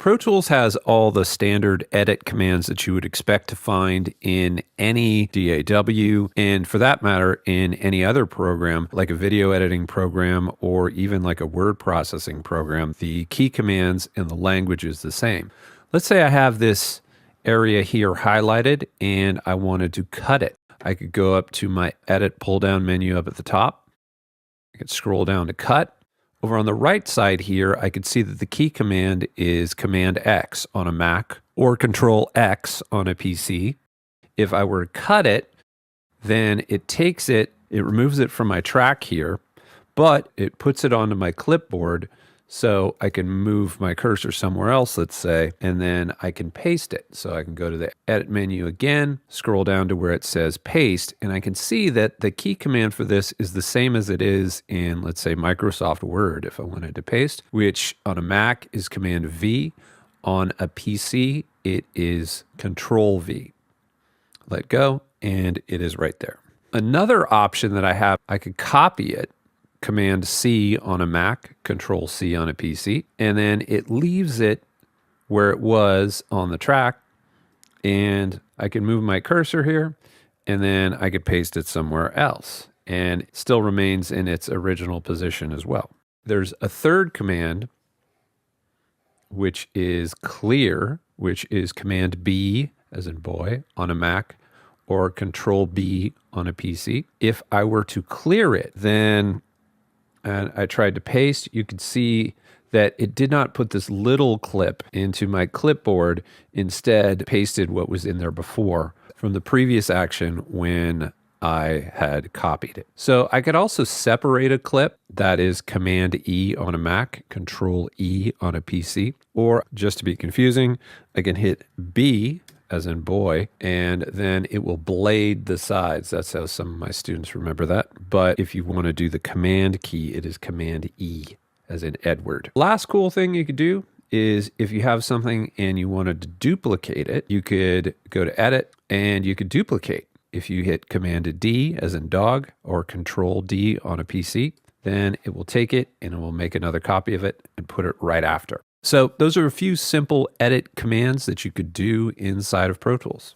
Pro Tools has all the standard edit commands that you would expect to find in any DAW, and for that matter, in any other program, like a video editing program or even like a word processing program. The key commands and the language is the same. Let's say I have this area here highlighted and I wanted to cut it. I could go up to my edit pull-down menu up at the top. I could scroll down to cut. Over on the right side here, I could see that the key command is Command X on a Mac or Control X on a PC. If I were to cut it, then it takes it, it removes it from my track here, but it puts it onto my clipboard so I can move my cursor somewhere else, let's say, and then I can paste it. So I can go to the edit menu again, scroll down to where it says paste, and I can see that the key command for this is the same as it is in, let's say, Microsoft Word if I wanted to paste, which on a Mac is Command V. On a PC, it is Control V. Let go, and it is right there. Another option that I have, I could copy it, Command C on a Mac, Control C on a PC, and then it leaves it where it was on the track, and I can move my cursor here, and then I could paste it somewhere else, and it still remains in its original position as well. There's a third command, which is clear, which is Command B, as in boy, on a Mac, or Control B on a PC. If I were to clear it, then and I tried to paste, you could see that it did not put this little clip into my clipboard, instead pasted what was in there before from the previous action when I had copied it. So I could also separate a clip, that is Command E on a Mac, Control E on a PC, or just to be confusing, I can hit B, as in boy, and then it will blade the sides. That's how some of my students remember that. But if you want to do the command key, it is Command E, as in Edward. Last cool thing you could do is if you have something and you wanted to duplicate it, you could go to Edit and you could duplicate. If you hit Command D, as in dog, or Control D on a PC, then it will take it and it will make another copy of it and put it right after. So those are a few simple edit commands that you could do inside of Pro Tools.